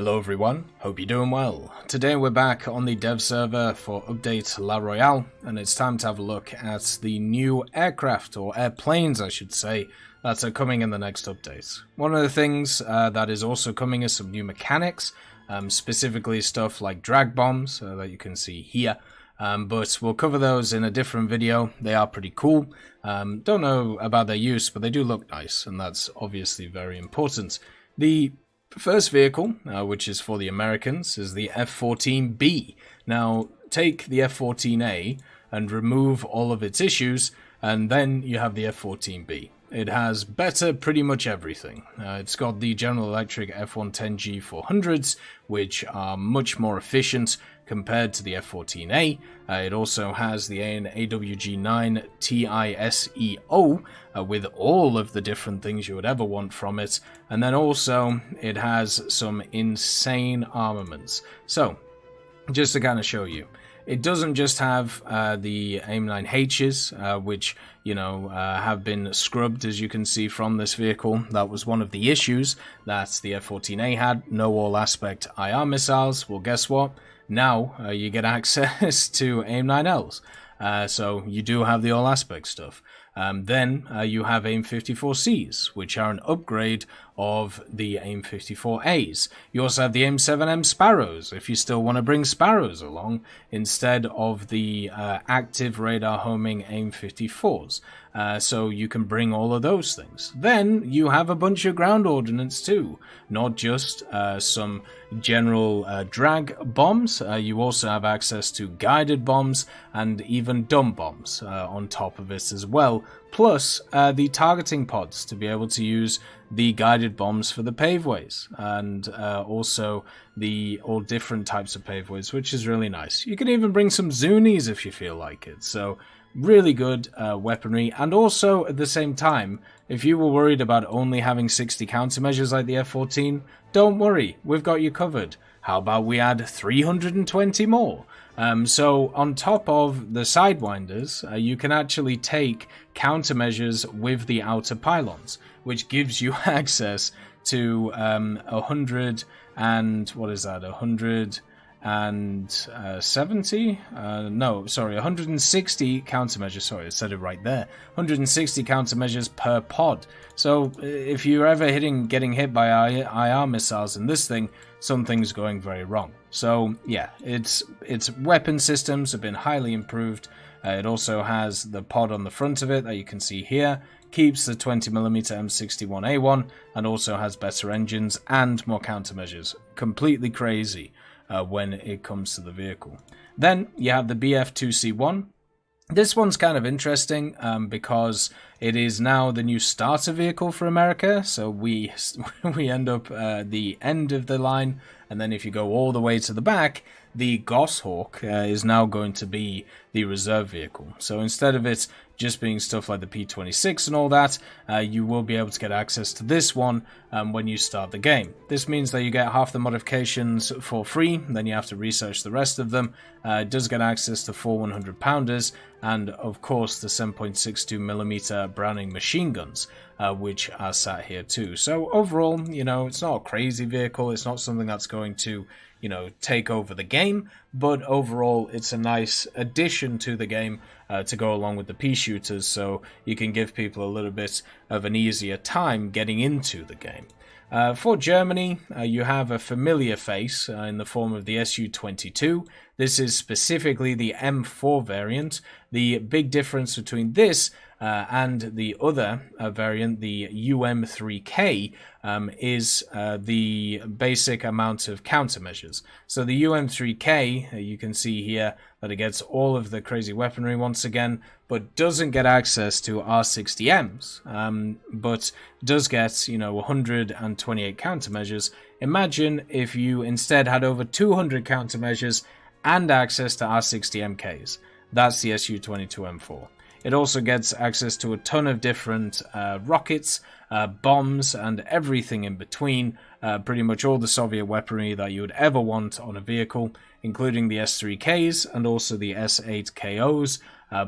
Hello everyone, hope you're doing well. Today we're back on the dev server for update La Royale, and it's time to have a look at the new aircraft, or airplanes I should say, that are coming in the next update. One of the things that is also coming is some new mechanics, specifically stuff like drag bombs that you can see here. But we'll cover those in a different video. They are pretty cool. Don't know about their use, but they do look nice, and that's obviously very important. The first vehicle, which is for the Americans, is the F-14B. Now, take the F-14A and remove all of its issues, and then you have the F-14B. It has better pretty much everything. It's got the General Electric F-110G 400s, which are much more efficient compared to the F-14A. It also has the AWG-9 TISEO with all of the different things you would ever want from it. And then also it has some insane armaments. So, just to kind of show you, it doesn't just have the AIM-9Hs, which, you know, have been scrubbed, as you can see from this vehicle. That was one of the issues that the F-14A had, no all-aspect IR missiles. Well, guess what? Now you get access to AIM-9Ls. So you do have the all-aspect stuff. Then you have AIM-54Cs, which are an upgrade of the AIM-54As. You also have the AIM-7M Sparrows, if you still want to bring Sparrows along, instead of the active radar homing AIM-54s. So you can bring all of those things. Then you have a bunch of ground ordnance too, not just some general drag bombs. You also have access to guided bombs and even dumb bombs on top of it as well, plus the targeting pods to be able to use the guided bombs for the paveways, and also the all different types of paveways, which is really nice. You can even bring some Zunis if you feel like it. So really good weaponry. And also at the same time, if you were worried about only having 60 countermeasures like the F-14, don't worry, we've got you covered. How about we add 320 more? So on top of the Sidewinders, you can actually take countermeasures with the outer pylons, which gives you access to 100 and what is that? 170? No, sorry, 160 countermeasures. Sorry, I said it right there. 160 countermeasures per pod. So if you're ever getting hit by IR missiles in this thing, something's going very wrong. So yeah, its weapon systems have been highly improved. It also has the pod on the front of it that you can see here, keeps the 20mm M61A1, and also has better engines and more countermeasures. Completely crazy when it comes to the vehicle. Then you have the BF2C1. This one's kind of interesting because it is now the new starter vehicle for America. So we end up the end of the line, and then if you go all the way to the back, the Goshawk is now going to be the reserve vehicle. So instead of it just being stuff like the P-26 and all that, you will be able to get access to this one when you start the game. This means that you get half the modifications for free, then you have to research the rest of them. It does get access to 4 100-pounders, and of course the 7.62mm Browning machine guns, which are sat here too. So overall, you know, it's not a crazy vehicle, it's not something that's going to, you know, take over the game, but overall it's a nice addition to the game to go along with the pea shooters, so you can give people a little bit of an easier time getting into the game. For Germany, you have a familiar face in the form of the Su-22. This is specifically the M4 variant. The big difference between this and the other variant, the UM3K, is the basic amount of countermeasures. So the UM3K, you can see here that it gets all of the crazy weaponry once again, but doesn't get access to R60Ms, but does get, you know, 128 countermeasures. Imagine if you instead had over 200 countermeasures and access to R60MKs. That's the Su-22M4. It also gets access to a ton of different rockets, bombs, and everything in between. Pretty much all the Soviet weaponry that you would ever want on a vehicle, including the S3Ks and also the S8KOs,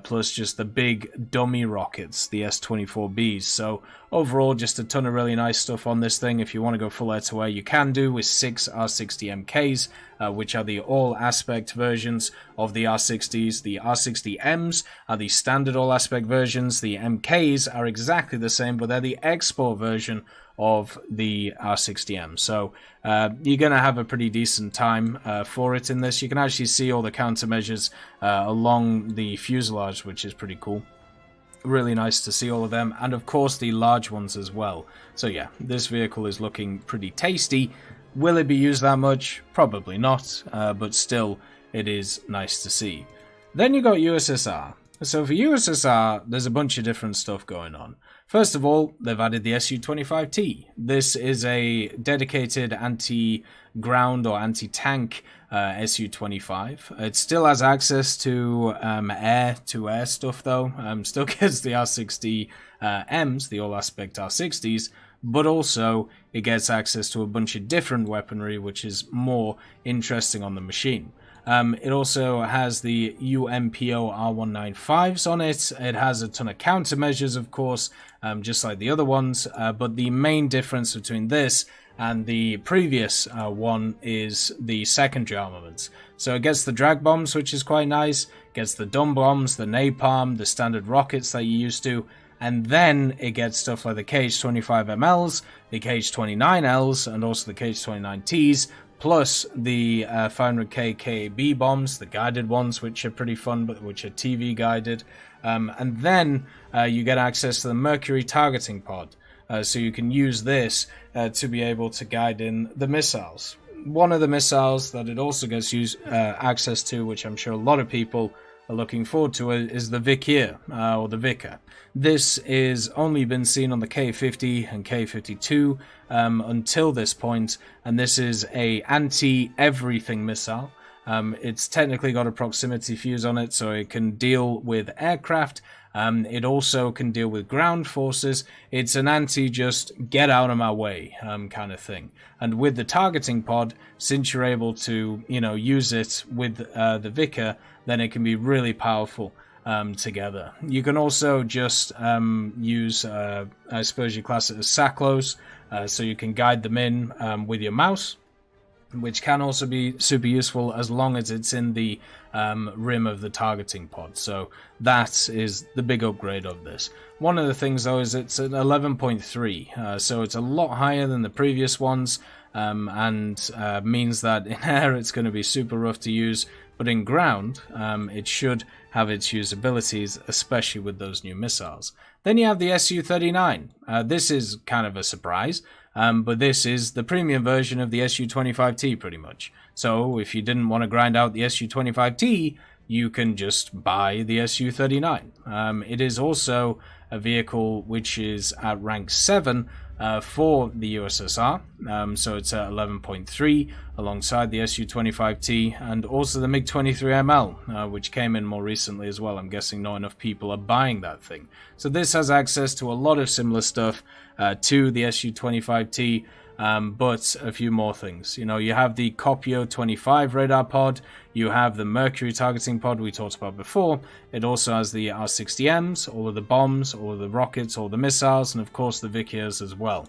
plus just the big dummy rockets, the S24Bs. So overall, just a ton of really nice stuff on this thing. If you want to go full air-to-air, you can do with 6 R60MKs, which are the all-aspect versions of the R60s. The R60Ms are the standard all-aspect versions. The MKs are exactly the same, but they're the export version of the R60M. So you're going to have a pretty decent time for it in this. You can actually see all the countermeasures along the fuselage, which is pretty cool. Really nice to see all of them, and of course the large ones as well. So yeah, this vehicle is looking pretty tasty. Will it be used that much? Probably not, but still it is nice to see. Then you got USSR. So for USSR, there's a bunch of different stuff going on. First of all, they've added the Su-25T. This is a dedicated anti-ground or anti-tank Su-25. It still has access to air-to-air stuff though. Still gets the R60Ms, the all-aspect R60s, but also it gets access to a bunch of different weaponry, which is more interesting on the machine. It also has the UMPO R195s on it. It has a ton of countermeasures, of course, just like the other ones. But the main difference between this and the previous one is the secondary armaments. So it gets the drag bombs, which is quite nice. Gets the dumb bombs, the napalm, the standard rockets that you used to. And then it gets stuff like the KH-25MLs, the KH-29Ls, and also the KH-29Ts, plus the 500K KAB bombs, the guided ones, which are pretty fun, but which are TV guided. And then you get access to the Mercury targeting pod. So you can use this to be able to guide in the missiles. One of the missiles that it also gets access to, which I'm sure a lot of people are looking forward to, is the EVGA, or the EVGA. This is only been seen on the K50 and K52 until this point, and this is a anti-everything missile. It's technically got a proximity fuse on it, so it can deal with aircraft. It also can deal with ground forces. It's an anti-just get out of my way kind of thing. And with the targeting pod, since you're able to, use it with the EVGA, then it can be really powerful together. You can also just use, I suppose you class it as SACLOs, so you can guide them in with your mouse, which can also be super useful as long as it's in the rim of the targeting pod. So that is the big upgrade of this. One of the things though is it's at 11.3, so it's a lot higher than the previous ones, and means that in air it's going to be super rough to use, but in ground it should have its usabilities, especially with those new missiles. Then you have the Su-39. This is kind of a surprise. But this is the premium version of the Su-25T pretty much. So if you didn't want to grind out the Su-25T, you can just buy the Su-39. It is also a vehicle which is at rank 7 for the USSR, so it's at 11.3 alongside the Su-25T and also the MiG-23ML, which came in more recently as well. I'm guessing not enough people are buying that thing. So this has access to a lot of similar stuff to the Su-25T, but a few more things. You have the Kopio 25 radar pod, you have the Mercury targeting pod we talked about before. It also has the R60Ms, all of the bombs, all of the rockets, all the missiles, and of course the EVGAs as well.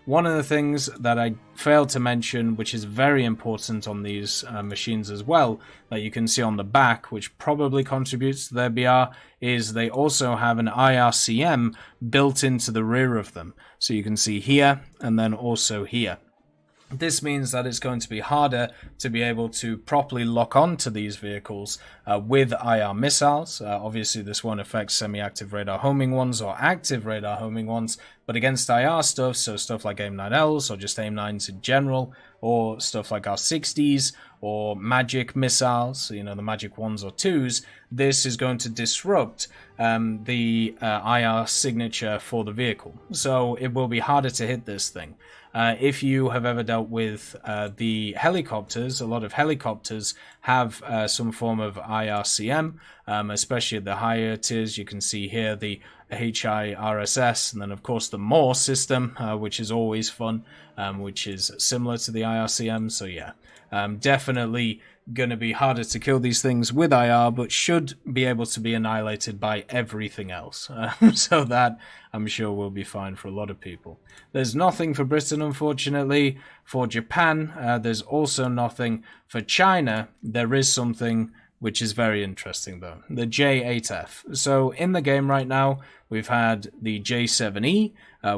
One of the things that I failed to mention, which is very important on these machines as well, that you can see on the back, which probably contributes to their BR, is they also have an IRCM built into the rear of them. So you can see here and then also here. This means that it's going to be harder to be able to properly lock onto these vehicles with IR missiles. Obviously, this won't affect semi-active radar homing ones or active radar homing ones, but against IR stuff, so stuff like AIM-9Ls or just AIM-9s in general, or stuff like R60s or Magic missiles, the Magic 1s or 2s, this is going to disrupt the IR signature for the vehicle. So it will be harder to hit this thing. If you have ever dealt with the helicopters, a lot of helicopters have some form of IRCM, especially at the higher tiers. You can see here the HIRSS, and then of course the MORE system, which is always fun, which is similar to the IRCM. So yeah, definitely going to be harder to kill these things with IR, but should be able to be annihilated by everything else. So that, I'm sure, will be fine for a lot of people. There's nothing for Britain, unfortunately. For Japan, there's also nothing. For China, there is something which is very interesting, though. The J8F. So in the game right now, we've had the J7E,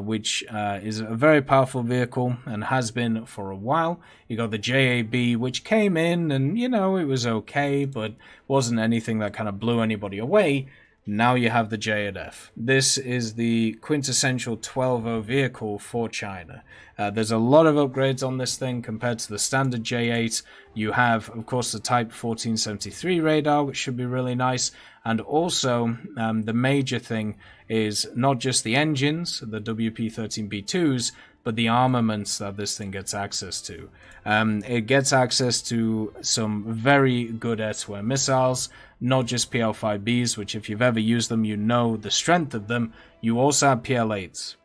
which is a very powerful vehicle and has been for a while. You got the JAB, which came in and, you know, it was okay, but wasn't anything that kind of blew anybody away. Now you have the J8F. This is the quintessential 12-0 vehicle for China. There's a lot of upgrades on this thing compared to the standard J8. You have, of course, the Type 1473 radar, which should be really nice. And also, the major thing is not just the engines, the WP-13B2s, but the armaments that this thing gets access to. It gets access to some very good air-to-air missiles, not just PL-5Bs, which if you've ever used them, you know the strength of them. You also have PL-8s.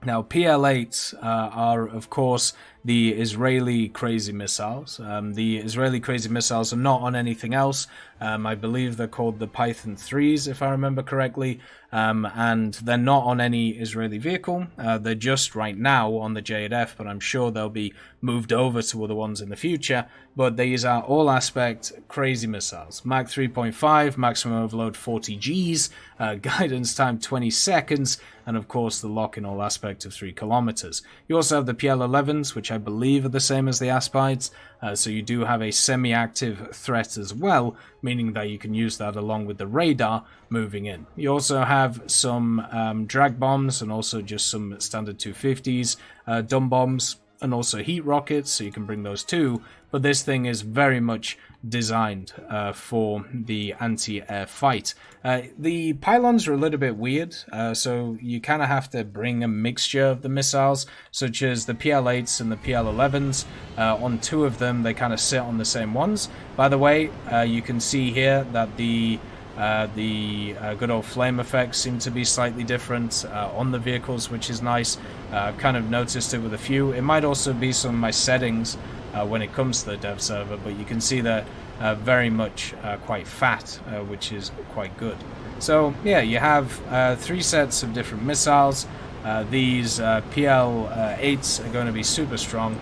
Now, PL-8s are, of course, the Israeli crazy missiles. The Israeli crazy missiles are not on anything else. I believe they're called the Python 3s, if I remember correctly. And they're not on any Israeli vehicle. They're just right now on the J8F, but I'm sure they'll be moved over to other ones in the future. But these are all-aspect crazy missiles. Mach 3.5, maximum overload 40 Gs, guidance time 20 seconds, and of course the lock in all aspect of 3 kilometers. You also have the PL-11s, which I believe are the same as the Aspides, so you do have a semi-active threat as well, meaning that you can use that along with the radar moving in. You also have some drag bombs and also just some standard 250s, dumb bombs, and also heat rockets, so you can bring those too. But this thing is very much designed for the anti-air fight. The pylons are a little bit weird, so you kind of have to bring a mixture of the missiles, such as the PL-8s and the PL-11s. On 2 of them, they kind of sit on the same ones. By the way, you can see here that the good old flame effects seem to be slightly different on the vehicles, which is nice. I've kind of noticed it with a few. It might also be some of my settings when it comes to the dev server, but you can see they're very much quite fat, which is quite good. So yeah, you have 3 sets of different missiles. These PL-8s are going to be super strong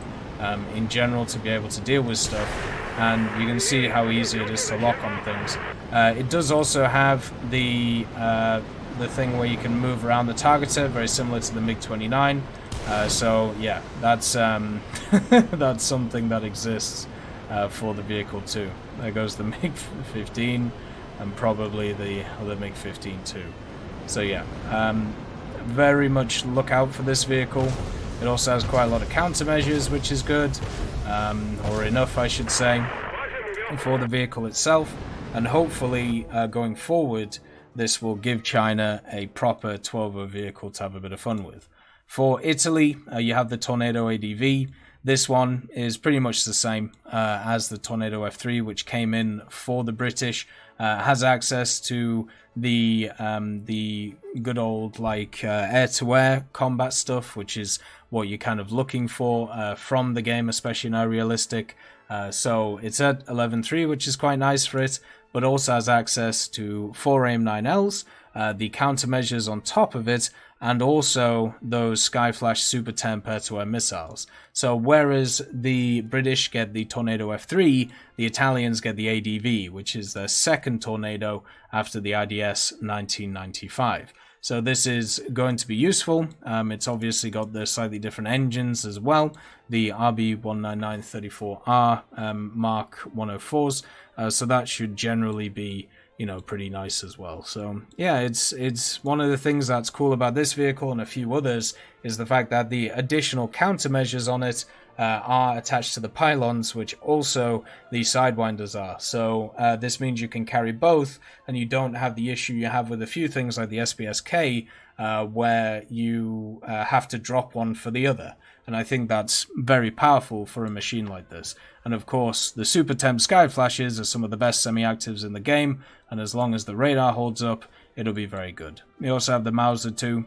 in general to be able to deal with stuff, and you can see how easy it is to lock on things. It does also have the thing where you can move around the targeter, very similar to the MiG-29. So yeah, that's that's something that exists for the vehicle too. There goes the MiG-15 and probably the other MiG-15 too. So yeah, very much look out for this vehicle. It also has quite a lot of countermeasures, which is good, or enough I should say, for the vehicle itself. And hopefully going forward, this will give China a proper 12-0 vehicle to have a bit of fun with. For Italy, you have the Tornado ADV. This one is pretty much the same as the Tornado F3, which came in for the British. Has access to the good old like air-to-air combat stuff, which is what you're kind of looking for from the game, especially now realistic. So it's at 11.3, which is quite nice for it, but also has access to 4 AIM-9Ls, the countermeasures on top of it, and also those Skyflash Super Temp air-to-air missiles. So whereas the British get the Tornado F3, the Italians get the ADV, which is their second Tornado after the IDS 1995. So this is going to be useful. It's obviously got the slightly different engines as well, the RB19934R Mark 104s, so that should generally be, you know, pretty nice as well. So yeah, it's one of the things that's cool about this vehicle and a few others is the fact that the additional countermeasures on it are attached to the pylons, which also the sidewinders are. So this means you can carry both, and you don't have the issue you have with a few things like the SBSK, where you have to drop one for the other. And I think that's very powerful for a machine like this. And of course, the Super Temp Sky Flashes are some of the best semi-actives in the game, and as long as the radar holds up, it'll be very good. We also have the Mauser 2,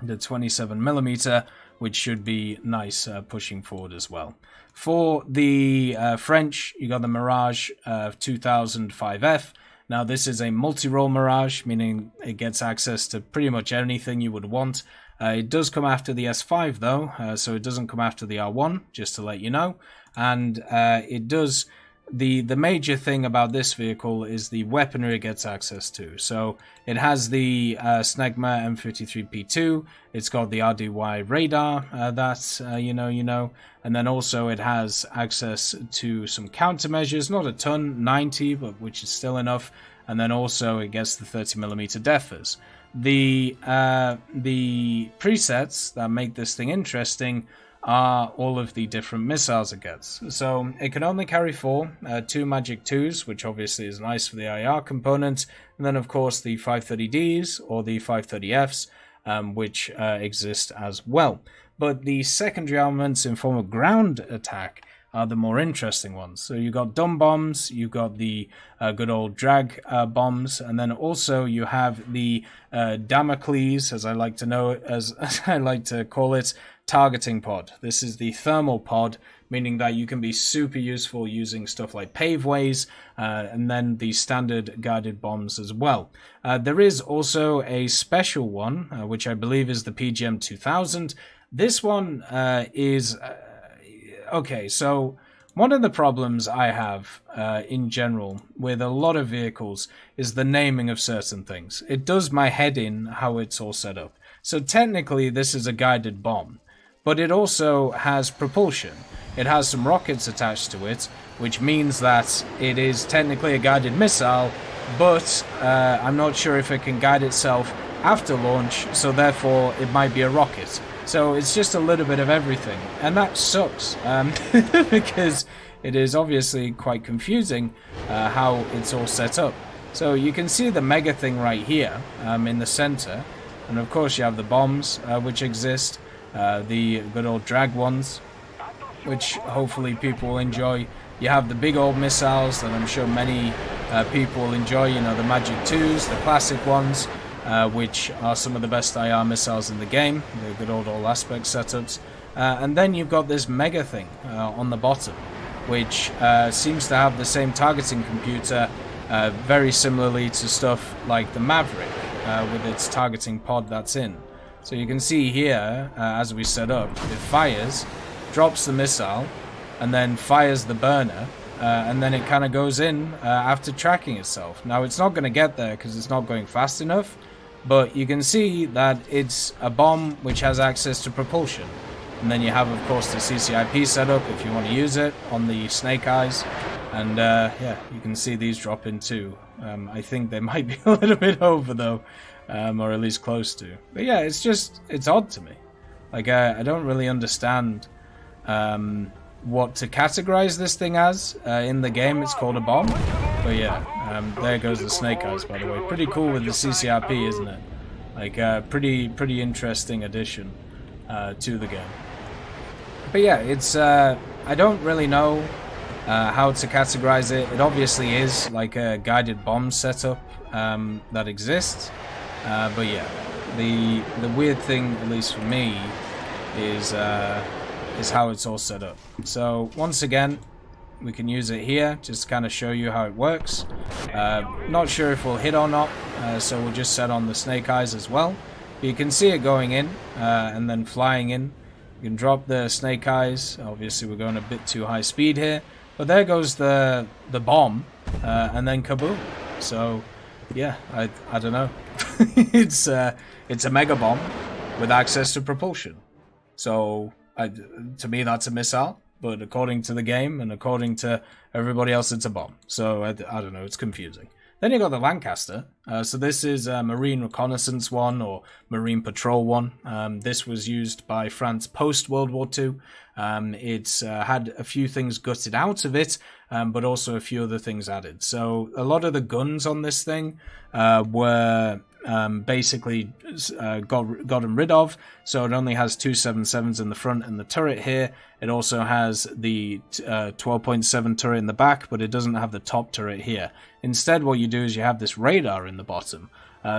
the 27mm, which should be nice pushing forward as well. For the French, you got the Mirage 2005F. Now this is a multi-role Mirage, meaning it gets access to pretty much anything you would want. It does come after the S5 though, so it doesn't come after the R1, just to let you know. And it does... The major thing about this vehicle is the weaponry it gets access to. So it has the Snegma M53P2, it's got the RDY radar, that's, you know, and then also it has access to some countermeasures, not a ton, 90, but which is still enough, and then also it gets the 30mm Defers. The presets that make this thing interesting are all of the different missiles it gets. So it can only carry 4, 2 Magic 2s, which obviously is nice for the IR component, and then of course the 530Ds or the 530Fs, which exist as well. But the secondary armaments in form of ground attack are the more interesting ones. So you've got dumb bombs, you've got the good old drag bombs, and then also you have the Damocles, as I like to call it, targeting pod. This is the thermal pod, meaning that you can be super useful using stuff like paveways, and then the standard guided bombs as well. There is also a special one, which I believe is the PGM 2000. This one is... okay, so one of the problems I have in general with a lot of vehicles is the naming of certain things. It does my head in how it's all set up. So technically this is a guided bomb, but it also has propulsion. It has some rockets attached to it, which means that it is technically a guided missile, but I'm not sure if it can guide itself after launch, so therefore it might be a rocket. So it's just a little bit of everything, and that sucks, because it is obviously quite confusing how it's all set up. So you can see the mega thing right here in the center, and of course you have the bombs which exist, the good old drag ones, which hopefully people will enjoy. You have the big old missiles that I'm sure many people will enjoy, you know, the Magic 2s, the classic ones, which are some of the best IR missiles in the game, the good old all aspect setups. And then you've got this mega thing on the bottom, which seems to have the same targeting computer, very similarly to stuff like the Maverick, with its targeting pod that's in. So you can see here, as we set up, it fires, drops the missile, and then fires the burner, and then it kind of goes in after tracking itself. Now it's not going to get there because it's not going fast enough, but you can see that it's a bomb which has access to propulsion. And then you have, of course, the CCIP setup if you want to use it on the Snake Eyes. And yeah, you can see these drop in too. I think they might be a little bit over though, or at least close to. But yeah, it's odd to me. Like, I don't really understand what to categorize this thing as. In the game it's called a bomb, but yeah, there goes the Snake Eyes, by the way. Pretty cool with the CCRP, isn't it? Like, pretty interesting addition to the game. But yeah, it's I don't really know how to categorize it. It obviously is like a guided bomb setup that exists, but yeah, the weird thing, at least for me, is how it's all set up. So once again, we can use it here just to kind of show you how it works. Not sure if we'll hit or not, so we'll just set on the Snake Eyes as well. But you can see it going in and then flying in. You can drop the Snake Eyes. Obviously we're going a bit too high speed here, but there goes the bomb, and then kaboom. So yeah, I don't know. it's a mega bomb with access to propulsion. So to me that's a missile, but according to the game and according to everybody else it's a bomb. So I don't know, it's confusing. Then you got the Lancaster. So this is a Marine Reconnaissance one or Marine Patrol one. This was used by France post-World War II. It's had a few things gutted out of it, but also a few other things added. So a lot of the guns on this thing were basically gotten rid of. So it only has 277s in the front and the turret here. It also has the 12.7 turret in the back, but it doesn't have the top turret here. Instead, what you do is you have this radar in the bottom.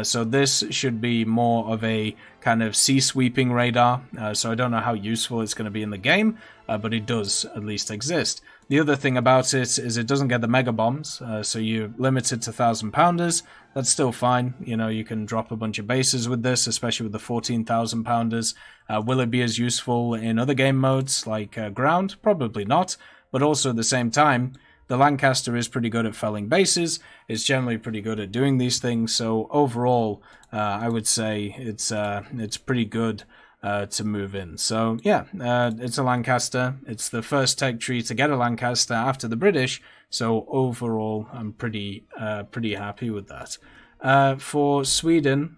So this should be more of a kind of sea-sweeping radar. So I don't know how useful it's going to be in the game, but it does at least exist. The other thing about it is it doesn't get the mega bombs, so you're limited to 1,000-pounders. That's still fine. You know, you can drop a bunch of bases with this, especially with the 14,000-pounders. Will it be as useful in other game modes like ground? Probably not. But also at the same time, the Lancaster is pretty good at felling bases. It's generally pretty good at doing these things. So overall, I would say it's pretty good to move in. So yeah, it's a Lancaster. It's the first tech tree to get a Lancaster after the British. So overall, I'm pretty happy with that. For Sweden,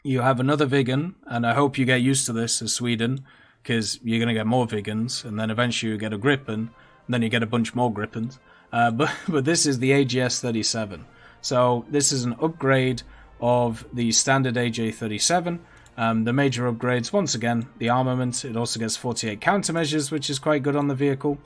you have another Viggen, and I hope you get used to this as Sweden, because you're going to get more Viggens, and then eventually you get a Gripen, and then you get a bunch more Gripens. But this is the AGS-37. So this is an upgrade of the standard AJ-37. The major upgrades, once again, the armament. It also gets 48 countermeasures, which is quite good on the vehicle.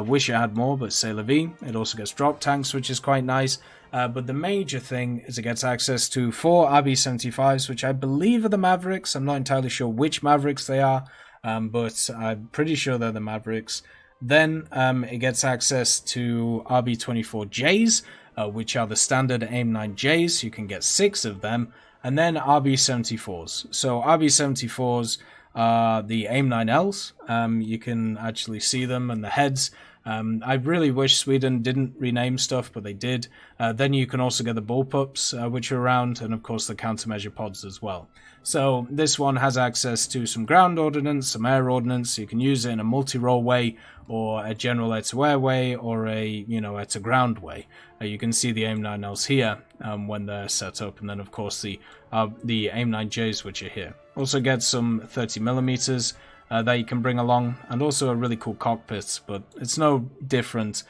Wish it had more, but c'est la vie. It also gets drop tanks, which is quite nice. But the major thing is it gets access to 4 RB-75s, which I believe are the Mavericks. I'm not entirely sure which Mavericks they are, but I'm pretty sure they're the Mavericks. Then it gets access to RB-24Js, which are the standard AIM-9Js. You can get 6 of them. And then RB-74s. So RB-74s are the AIM-9Ls. You can actually see them and the heads. I really wish Sweden didn't rename stuff, but they did. Then you can also get the bullpups, which are around, and of course the countermeasure pods as well. So this one has access to some ground ordnance, some air ordnance. So you can use it in a multi-role way, or a general air-to-air way, or a air-to-ground way. You can see the AIM-9Ls here when they're set up, and then of course the AIM-9Js, which are here. Also get some 30mm that you can bring along, and also a really cool cockpit, but it's no different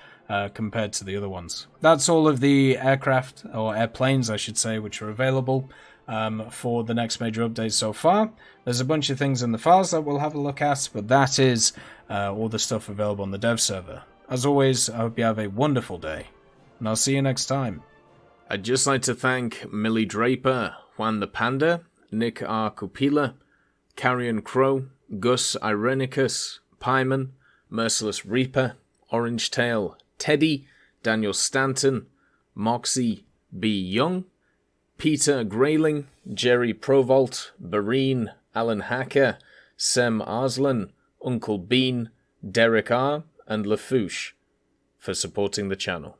compared to the other ones. That's all of the aircraft, or airplanes I should say, which are available for the next major update so far. There's a bunch of things in the files that we'll have a look at, but that is all the stuff available on the dev server. As always, I hope you have a wonderful day, and I'll see you next time. I'd just like to thank Millie Draper, Juan the Panda, Nick R. Kupila, Carrion Crow, Gus Irenicus, Pyman, Merciless Reaper, Orange Tail, Teddy, Daniel Stanton, Moxie B. Young, Peter Grayling, Jerry Provolt, Bareen, Alan Hacker, Sem Arslan, Uncle Bean, Derek R., and Lafouche for supporting the channel.